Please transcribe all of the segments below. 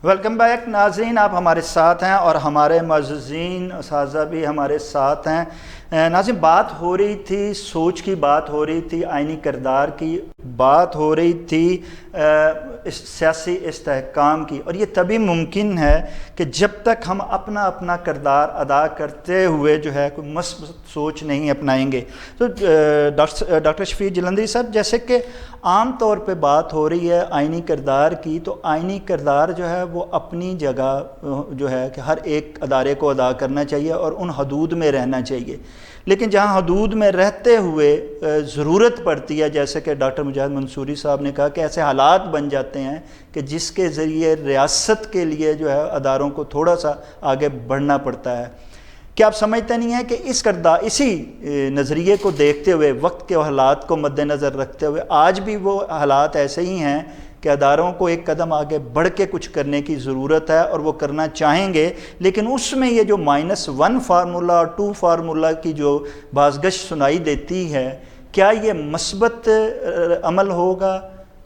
Welcome back ناظرین، آپ ہمارے ساتھ ہیں اور ہمارے معززین اساتذہ بھی ہمارے ساتھ ہیں۔ ناظرین، بات ہو رہی تھی سوچ کی، بات ہو رہی تھی آئینی کردار کی، بات ہو رہی تھی سیاسی استحکام کی، اور یہ تبھی ممکن ہے کہ جب تک ہم اپنا اپنا کردار ادا کرتے ہوئے جو ہے کوئی مثبت سوچ نہیں اپنائیں گے۔ تو ڈاکٹر شفیع جلندھری صاحب، جیسے کہ عام طور پہ بات ہو رہی ہے آئینی کردار کی، تو آئینی کردار جو ہے وہ اپنی جگہ جو ہے کہ ہر ایک ادارے کو ادا کرنا چاہیے اور ان حدود میں رہنا چاہیے، لیکن جہاں حدود میں رہتے ہوئے ضرورت پڑتی ہے، جیسے کہ ڈاکٹر مجاہد منصوری صاحب نے کہا کہ ایسے حالات بن جاتے ہیں کہ جس کے ذریعے ریاست کے لیے جو ہے اداروں کو تھوڑا سا آگے بڑھنا پڑتا ہے۔ کیا آپ سمجھتے نہیں ہیں کہ اسی نظریے کو دیکھتے ہوئے، وقت کے حالات کو مد نظر رکھتے ہوئے، آج بھی وہ حالات ایسے ہی ہیں کہ اداروں کو ایک قدم آگے بڑھ کے کچھ کرنے کی ضرورت ہے اور وہ کرنا چاہیں گے، لیکن اس میں یہ جو -1 فارمولہ اور 2 فارمولہ کی جو بازگشت سنائی دیتی ہے، کیا یہ مثبت عمل ہوگا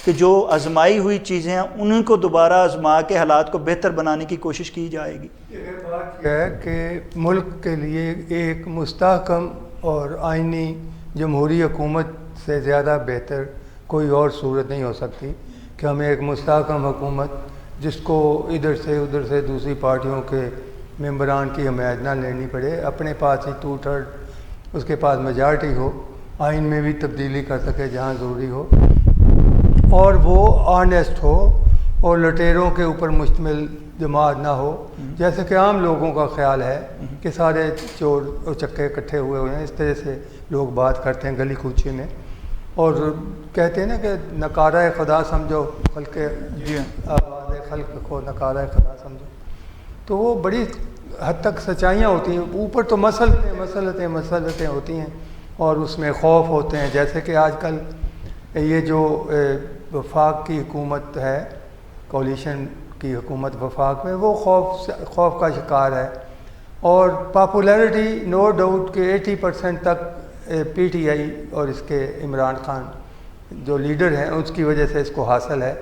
کہ جو آزمائی ہوئی چیزیں ہیں انہیں کو دوبارہ آزما کے حالات کو بہتر بنانے کی کوشش کی جائے گی؟ بات یہ ہے کہ ملک کے لیے ایک مستحکم اور آئینی جمہوری حکومت سے زیادہ بہتر کوئی اور صورت نہیں ہو سکتی کہ ہمیں ایک مستحکم حکومت جس کو ادھر سے دوسری پارٹیوں کے ممبران کی حمایت نہ لینی پڑے، اپنے پاس ہی 2/3 اس کے پاس میجارٹی ہو، آئین میں بھی تبدیلی کر سکے جہاں ضروری ہو، اور وہ آنیسٹ ہو اور لٹیروں کے اوپر مشتمل جماعت نہ ہو، جیسے کہ عام لوگوں کا خیال ہے کہ سارے چور اور چکے اکٹھے ہوئے ہیں، اس طرح سے لوگ بات کرتے ہیں گلی کوچے میں، اور کہتے ہیں نا کہ نکارہ خدا سمجھو خلق آواز خلق کو نکارہ خدا سمجھو، تو وہ بڑی حد تک سچائیاں ہوتی ہیں، اوپر تو مسلطیں ہوتی ہیں اور اس میں خوف ہوتے ہیں، جیسے کہ آج کل یہ جو وفاق کی حکومت ہے، کولیشن کی حکومت وفاق میں، وہ خوف کا شکار ہے، اور پاپولیرٹی نو ڈاؤٹ کہ 80% تک PTI اور اس کے عمران خان جو لیڈر ہیں اس کی وجہ سے اس کو حاصل ہے۔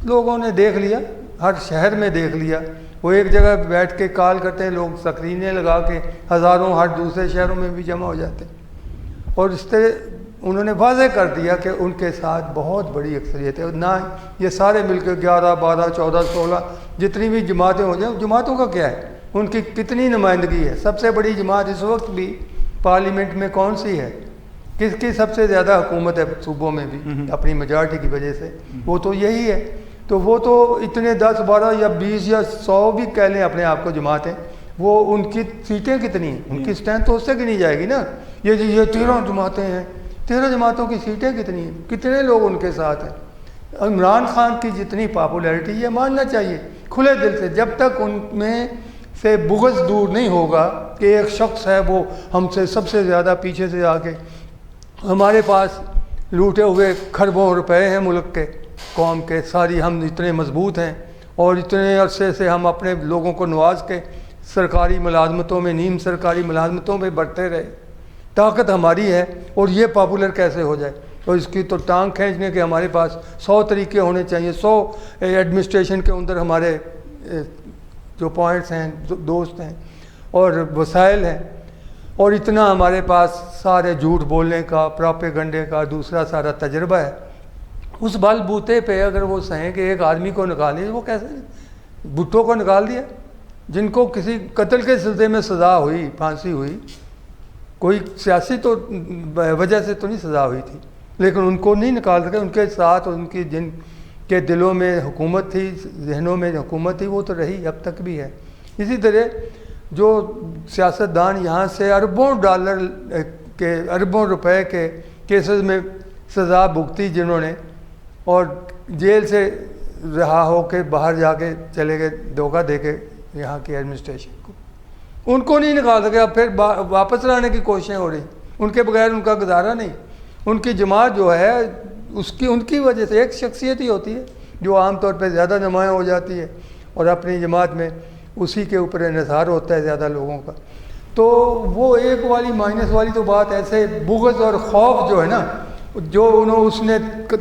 لوگوں نے دیکھ لیا، ہر شہر میں دیکھ لیا، وہ ایک جگہ بیٹھ کے کال کرتے ہیں، لوگ سکرینیں لگا کے ہزاروں ہر دوسرے شہروں میں بھی جمع ہو جاتے ہیں، اور اس طرح انہوں نے واضح کر دیا کہ ان کے ساتھ بہت بڑی اکثریت ہے، نہ یہ سارے مل کے 11 12 14 16 جتنی بھی جماعتیں ہو جائیں، جماعتوں کا کیا ہے، ان کی کتنی نمائندگی ہے؟ سب سے بڑی جماعت اس وقت بھی پارلیمنٹ میں کون سی ہے؟ کس کی سب سے زیادہ حکومت ہے صوبوں میں بھی اپنی میجارٹی کی وجہ سے؟ وہ تو یہی ہے، تو وہ تو اتنے 10 12 یا 20 یا 100 بھی کہہ لیں اپنے آپ کو جماعتیں، وہ ان کی سیٹیں کتنی ہیں؟ ان کی اسٹرینتھ تو اس سے گنی جائے گی نا، یہ 13 جماعتیں ہیں، 13 جماعتوں کی سیٹیں کتنی ہیں، کتنے لوگ ان کے ساتھ ہیں؟ عمران خان کی جتنی پاپولیرٹی، یہ ماننا چاہیے کھلے دل سے، جب تک ان میں سے بغض دور نہیں ہوگا کہ ایک شخص ہے وہ ہم سے سب سے زیادہ پیچھے سے آ کے، ہمارے پاس لوٹے ہوئے کھربوں روپے ہیں ملک کے، قوم کے، ساری ہم اتنے مضبوط ہیں اور اتنے عرصے سے ہم اپنے لوگوں کو نواز کے سرکاری ملازمتوں میں، نیم سرکاری ملازمتوں میں بڑھتے رہے، طاقت ہماری ہے، اور یہ پاپولر کیسے ہو جائے؟ اور اس کی تو ٹانگ کھینچنے کے ہمارے پاس 100 طریقے ہونے چاہیے، 100 ایڈمنسٹریشن کے اندر ہمارے جو پوائنٹس ہیں، دوست ہیں اور وسائل ہیں، اور اتنا ہمارے پاس سارے جھوٹ بولنے کا، پراپیگنڈے کا دوسرا سارا تجربہ ہے۔ اس بل بوتے پہ اگر وہ سہیں کہ ایک آدمی کو نکالیں، وہ کیسے؟ بھٹو کو نکال دیا، جن کو کسی قتل کے سلسلے میں سزا ہوئی، پھانسی ہوئی، کوئی سیاسی تو وجہ سے تو نہیں سزا ہوئی تھی، لیکن ان کو نہیں نکال سکے، ان کے ساتھ ان کی جن کے دلوں میں حکومت تھی، ذہنوں میں حکومت تھی، وہ تو رہی، اب تک بھی ہے۔ اسی طرح جو سیاستدان یہاں سے اربوں ڈالر کے، اربوں روپے کے کیسز میں سزا بھگتی جنہوں نے، اور جیل سے رہا ہو کے باہر جا کے چلے گئے دھوکہ دے کے یہاں کی ایڈمنسٹریشن کو، ان کو نہیں نکال سکے، اب پھر واپس لانے کی کوششیں ہو رہی، ان کے بغیر ان کا گزارا نہیں۔ ان کی جماعت جو ہے ان کی وجہ سے ایک شخصیت ہی ہوتی ہے جو عام طور پہ زیادہ نمایاں ہو جاتی ہے، اور اپنی جماعت میں اسی کے اوپر انحصار ہوتا ہے زیادہ لوگوں کا، تو وہ ایک والی مائنس والی تو بات ایسے بغض اور خوف جو ہے نا، جو اس نے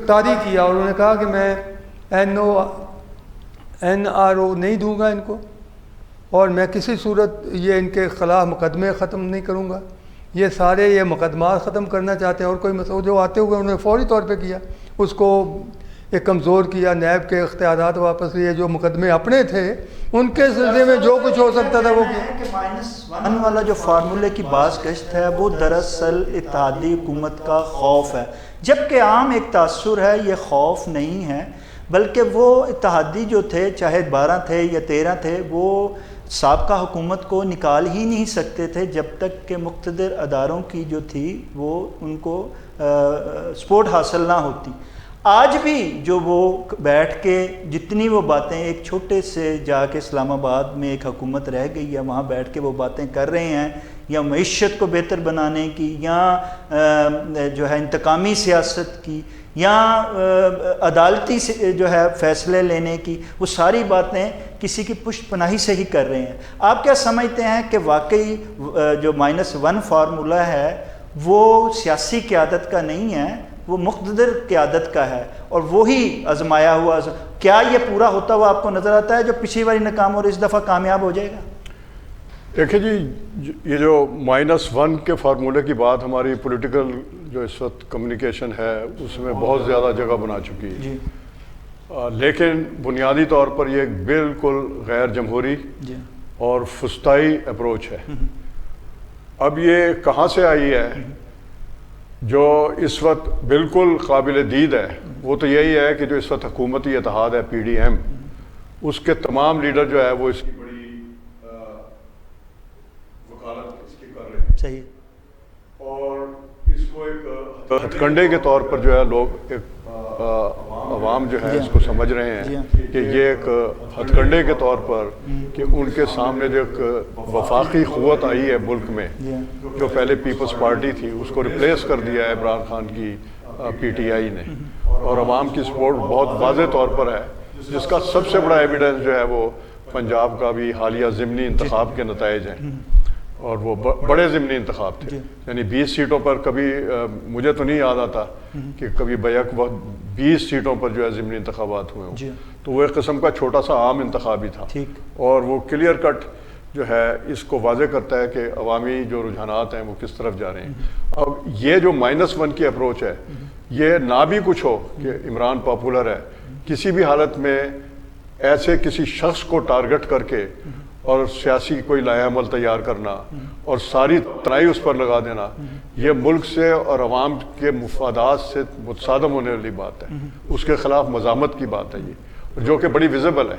طاری کیا، اور انہوں نے کہا کہ میں NRO نہیں دوں گا ان کو، اور میں کسی صورت یہ ان کے خلاف مقدمے ختم نہیں کروں گا. یہ سارے یہ مقدمات ختم کرنا چاہتے ہیں، اور کوئی مسئلہ جو آتے ہوئے انہوں نے فوری طور پہ کیا، اس کو ایک کمزور کیا، نیب کے اختیارات واپس لیے، جو مقدمے اپنے تھے ان کے سلسلے میں جو کچھ ہو سکتا تھا وہ کیا. کہ -1 والا جو فارمولے کی باز گشت ہے وہ دراصل اتحادی حکومت کا خوف ہے، جبکہ عام ایک تاثر ہے، یہ خوف نہیں ہے، بلکہ وہ اتحادی جو تھے، چاہے 12 تھے یا 13 تھے، وہ سابقہ حکومت کو نکال ہی نہیں سکتے تھے جب تک کہ مقتدر اداروں کی جو تھی وہ ان کو سپورٹ حاصل نہ ہوتی. آج بھی جو وہ بیٹھ کے جتنی وہ باتیں، ایک چھوٹے سے جا کے اسلام آباد میں ایک حکومت رہ گئی ہے، وہاں بیٹھ کے وہ باتیں کر رہے ہیں، یا معیشت کو بہتر بنانے کی، یا جو ہے انتقامی سیاست کی، یا عدالتی سے جو ہے فیصلے لینے کی، وہ ساری باتیں کسی کی پشت پناہی سے ہی کر رہے ہیں. آپ کیا سمجھتے ہیں کہ واقعی جو -1 فارمولہ ہے وہ سیاسی قیادت کا نہیں ہے، وہ مقتدر قیادت کا ہے، اور وہی آزمایا ہوا؟ کیا یہ پورا ہوتا ہوا آپ کو نظر آتا ہے جو پچھلی باری ناکام اور اس دفعہ کامیاب ہو جائے گا؟ دیکھیں جی، یہ جو -1 کے فارمولے کی بات ہماری پولیٹیکل جو اس وقت کمیونیکیشن ہے اس میں بہت زیادہ جگہ بنا چکی ہے جی. لیکن بنیادی طور پر یہ ایک بالکل غیر جمہوری جی. اور فسطائی اپروچ ہے. اب یہ کہاں سے آئی ہے؟ جو اس وقت بالکل قابل دید ہے وہ تو یہی ہے کہ جو اس وقت حکومتی اتحاد ہے PDM، اس کے تمام لیڈر جو ہے وہ اس کی بڑی وکالت اس کی کر رہے ہیں. صحیح. اور اس کو ایک ہتھ کنڈے کے طور پر جو ہے لوگ ایک عوام جو ہے اس کو سمجھ رہے ہیں کہ یہ ایک ہتھ کنڈے کے طور پر کہ ان کے سامنے جو ایک وفاقی قوت آئی ہے ملک میں، جو پہلے پیپلز پارٹی تھی، اس کو ریپلیس کر دیا ہے عمران خان کی PTI نے، اور عوام کی سپورٹ بہت واضح طور پر ہے، جس کا سب سے بڑا ایویڈنس جو ہے وہ پنجاب کا بھی حالیہ ضمنی انتخاب کے نتائج ہیں. اور وہ بڑے ضمنی انتخاب تھے، یعنی 20 سیٹوں پر کبھی مجھے تو نہیں یاد آتا کہ کبھی بیک وقت 20 سیٹوں پر جو ہے ضمنی انتخابات ہوئے ہوں. تو وہ ایک قسم کا چھوٹا سا عام انتخابی تھا، اور وہ کلیئر کٹ جو ہے اس کو واضح کرتا ہے کہ عوامی جو رجحانات ہیں وہ کس طرف جا رہے ہیں. اب یہ جو -1 کی اپروچ ہے، یہ نہ بھی کچھ ہو کہ عمران پاپولر ہے، کسی بھی حالت میں ایسے کسی شخص کو ٹارگٹ کر کے اور سیاسی کوئی لائحہ عمل تیار کرنا اور ساری تنائی اس پر لگا دینا، یہ ملک سے اور عوام کے مفادات سے متصادم ہونے والی بات ہے. اس کے خلاف مزاحمت کی بات ہے یہ، جو کہ بڑی ویزیبل ہے.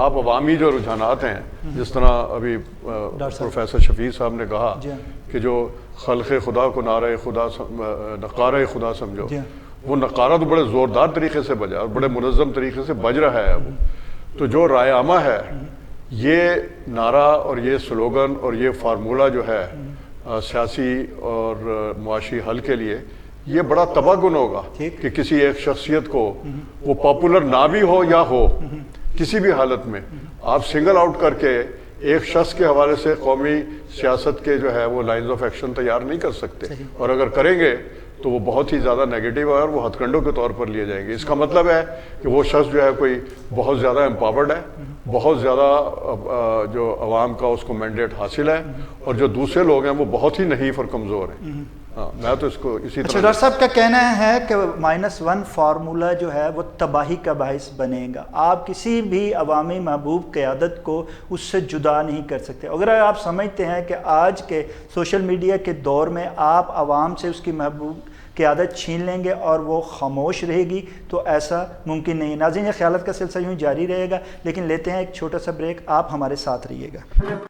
آپ عوامی جو رجحانات ہیں، جس طرح ابھی پروفیسر شفیع صاحب نے کہا کہ جو خلق خدا کو نقارہ خدا سمجھو، وہ نقارہ تو بڑے زوردار طریقے سے بجا اور بڑے منظم طریقے سے بج رہا ہے وہ. تو جو رائے عامہ ہے، یہ نعرہ اور یہ سلوگن اور یہ فارمولہ جو ہے سیاسی اور معاشی حل کے لیے، یہ بڑا تباہ ہوگا کہ کسی ایک شخصیت کو وہ پاپولر نہ بھی ہو یا ہو، کسی بھی حالت میں آپ سنگل آؤٹ کر کے ایک شخص کے حوالے سے قومی سیاست کے جو ہے وہ لائنز آف ایکشن تیار نہیں کر سکتے. اور اگر کریں گے تو وہ بہت ہی زیادہ نیگیٹو ہے اور وہ ہتھ کنڈوں کے طور پر لیے جائیں گے. اس کا مطلب ہے کہ وہ شخص جو ہے کوئی بہت زیادہ امپاورڈ ہے، بہت زیادہ جو عوام کا اس کو مینڈیٹ حاصل ہے، اور جو دوسرے لوگ ہیں وہ بہت ہی نحیف اور کمزور ہیں. میں تو اس کو اسی طرح. ڈاکٹر صاحب کا کہنا ہے کہ -1 فارمولہ جو ہے وہ تباہی کا باعث بنے گا. آپ کسی بھی عوامی محبوب قیادت کو اس سے جدا نہیں کر سکتے. اگر آپ سمجھتے ہیں کہ آج کے سوشل میڈیا کے دور میں آپ عوام سے اس کی محبوب قیادت چھین لیں گے اور وہ خاموش رہے گی، تو ایسا ممکن نہیں. ناظرین، یہ خیالات کا سلسلہ یوں جاری رہے گا، لیکن لیتے ہیں ایک چھوٹا سا بریک. آپ ہمارے ساتھ رہیے گا.